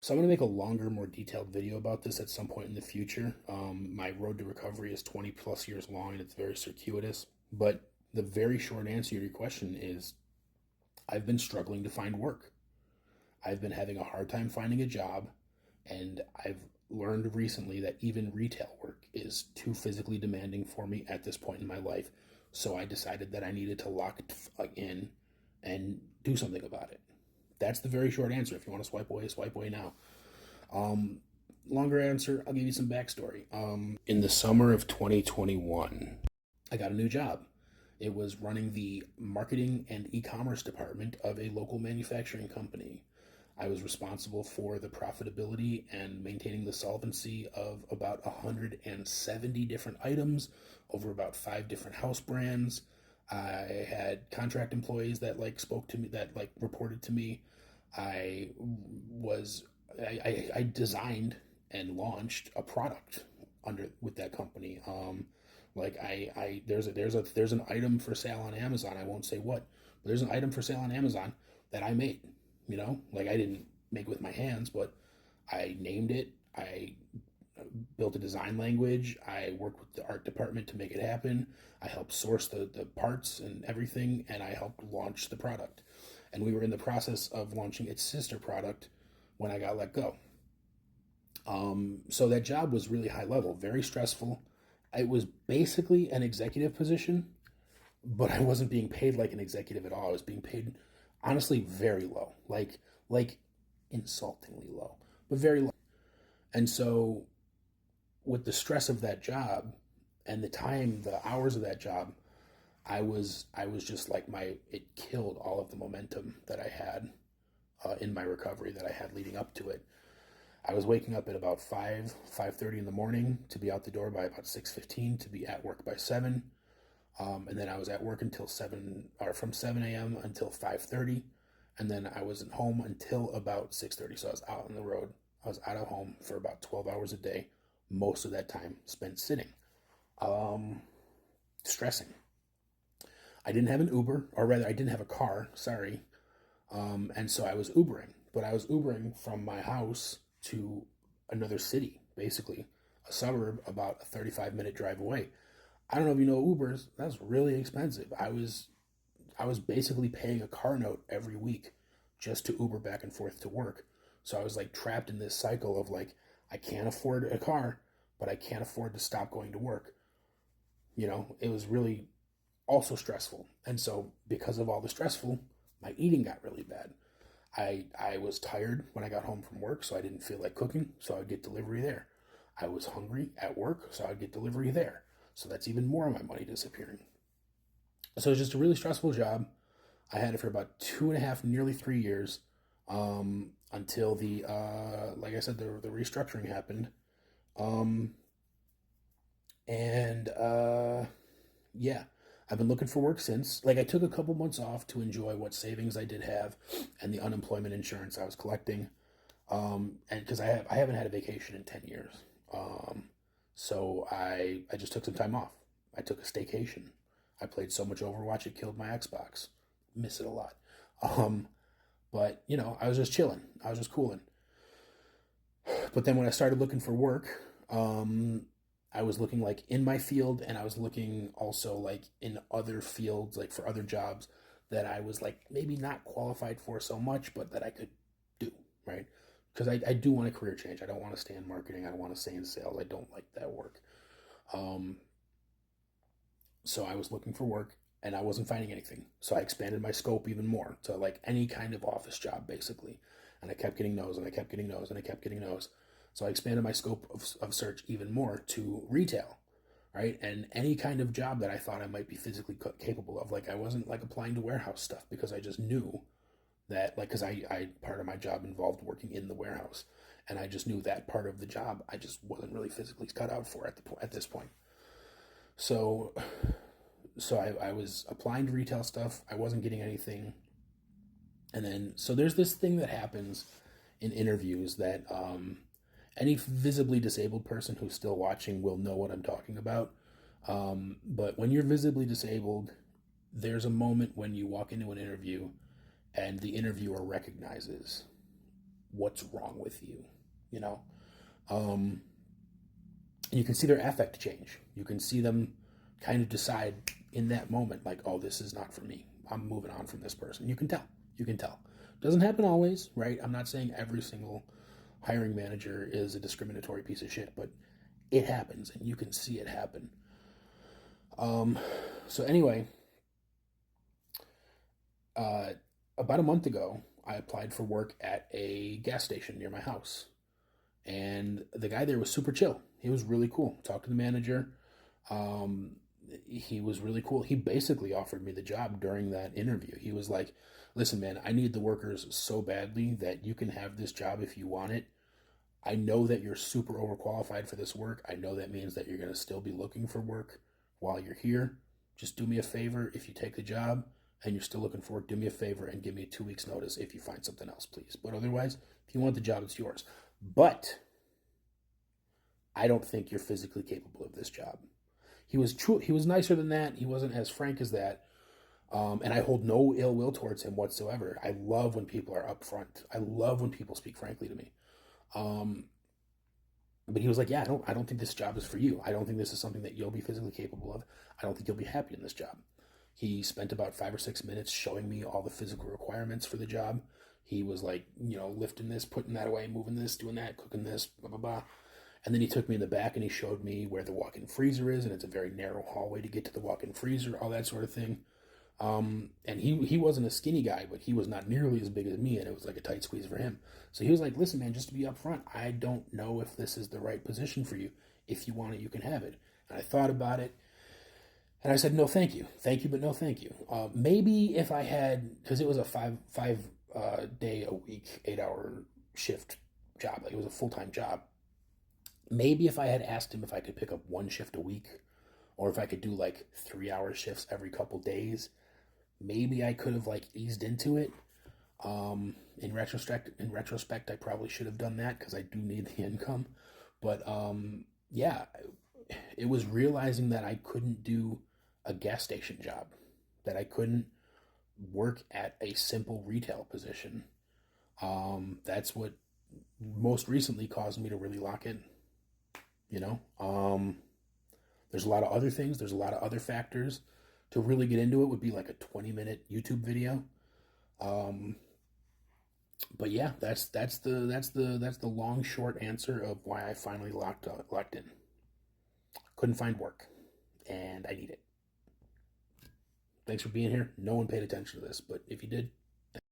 So I'm going to make a longer, more detailed video about this at some point in the future. My road to recovery is 20 plus years long and it's very circuitous. But the very short answer to your question is I've been struggling to find work. I've been having a hard time finding a job, and I've learned recently that even retail work is too physically demanding for me at this point in my life. So I decided that I needed to lock it in and do something about it. That's the very short answer. If you want to swipe away now. Um, Longer answer, I'll give you some backstory. In the summer of 2021, I got a new job. It was running the marketing and e commerce department of a local manufacturing company. I was responsible for the profitability and maintaining the solvency of about 170 different items over about 5 different house brands. I had contract employees that spoke to me, that reported to me. I was I designed and launched a product under with that company. There's an item for sale on Amazon. I won't say what, but there's an item for sale on Amazon that I made. I didn't make it with my hands, but I named it. I built a design language. I worked with the art department to make it happen. I helped source the parts and everything, and I helped launch the product. And we were in the process of launching its sister product when I got let go. So that job was really high level, very stressful. It was basically an executive position, but I wasn't being paid like an executive at all. I was being paid honestly very low, like insultingly low, but very low. And so with the stress of that job and the hours of that job, I was just like it killed all of the momentum that I had in my recovery that I had leading up to it. I was waking up at about 5:30 in the morning to be out the door by about 6:15 to be at work by 7. And then I was at work until 7, or from 7 a.m. until 5:30, and then I wasn't home until about 6:30. So I was out on the road. I was out of home for about 12 hours a day. Most of that time spent sitting, um, stressing. I didn't have an Uber, or rather, I didn't have a car. Sorry. And so I was Ubering, but I was Ubering from my house to another city, basically a suburb about a 35-minute drive away. I don't know if you know Ubers. That's really expensive. I was basically paying a car note every week just to Uber back and forth to work. So I was like trapped in this cycle of like I can't afford a car, but I can't afford to stop going to work. It was really also stressful. And so because of all the stressful, my eating got really bad. I was tired when I got home from work, so I didn't feel like cooking, so I'd get delivery there. I was hungry at work, so I'd get delivery there. So that's even more of my money disappearing. So it was just a really stressful job. I had it for about 2.5, nearly 3 years, until like I said, the restructuring happened. Um, and Yeah, I've been looking for work since. Like I took a couple months off to enjoy what savings I did have and the unemployment insurance I was collecting. And because I haven't had a vacation in 10 years. Um, so I just took some time off. I took a staycation. I played so much Overwatch it killed my Xbox. Miss it a lot. Um, but I was just chilling. I was just cooling. But then when I started looking for work, I was looking like in my field, and I was looking also like in other fields, like for other jobs that I was like maybe not qualified for so much, but that I could do, right? Because I do want a career change. I don't want to stay in marketing. I don't want to stay in sales. I don't like that work. Um, so I was looking for work and I wasn't finding anything. So I expanded my scope even more to like any kind of office job, basically. And I kept getting no's and I kept getting no's and I kept getting no's. So I expanded my scope of search even more to retail, right? And any kind of job that I thought I might be physically capable of. Like I wasn't like applying to warehouse stuff because I just knew that, like, because I part of my job involved working in the warehouse, and I just knew that part of the job I just wasn't really physically cut out for at this point. So I was applying to retail stuff. I wasn't getting anything. And then, so there's this thing that happens in interviews that any visibly disabled person who's still watching will know what I'm talking about. But when you're visibly disabled, there's a moment when you walk into an interview and the interviewer recognizes what's wrong with you, you know? And you can see their affect change. You can see them kind of decide in that moment, like, oh, this is not for me. I'm moving on from this person. You can tell. You can tell. Doesn't happen always, right? I'm not saying every single hiring manager is a discriminatory piece of shit, but it happens, and you can see it happen. So anyway, about a month ago, I applied for work at a gas station near my house. And the guy there was super chill. He was really cool. Talked to the manager. Um, he was really cool. He basically offered me the job during that interview. He was like, listen, man, I need the workers so badly that you can have this job if you want it. I know that you're super overqualified for this work. I know that means that you're going to still be looking for work while you're here. Just do me a favor if you take the job and you're still looking for it, do me a favor and give me 2 weeks notice if you find something else, please. But otherwise, if you want the job, it's yours. But I don't think you're physically capable of this job. He was true. He was nicer than that. He wasn't as frank as that. And I hold no ill will towards him whatsoever. I love when people are upfront. I love when people speak frankly to me. But he was like, yeah, I don't think this job is for you. I don't think this is something that you'll be physically capable of. I don't think you'll be happy in this job. He spent about 5 or 6 minutes showing me all the physical requirements for the job. He was like, lifting this, putting that away, moving this, doing that, cooking this, blah, blah, blah. And then he took me in the back and he showed me where the walk-in freezer is, and it's a very narrow hallway to get to the walk-in freezer, all that sort of thing. And he wasn't a skinny guy, but he was not nearly as big as me, and it was like a tight squeeze for him. So he was like, listen, man, just to be upfront, I don't know if this is the right position for you. If you want it, you can have it. And I thought about it, and I said, no, thank you. Thank you, but no thank you. Maybe if I had, because it was a five day a week, 8-hour shift job. Like, it was a full-time job. Maybe if I had asked him if I could pick up one shift a week, or if I could do like 3-hour shifts every couple days, maybe I could have like eased into it. In retrospect, I probably should have done that because I do need the income. But yeah, it was realizing that I couldn't do a gas station job, that I couldn't work at a simple retail position. That's what most recently caused me to really lock in. There's a lot of other things. There's a lot of other factors. To really get into it would be like a 20-minute YouTube video. But yeah, that's the long short answer of why I finally locked in. Couldn't find work, and I need it. Thanks for being here. No one paid attention to this, but if you did,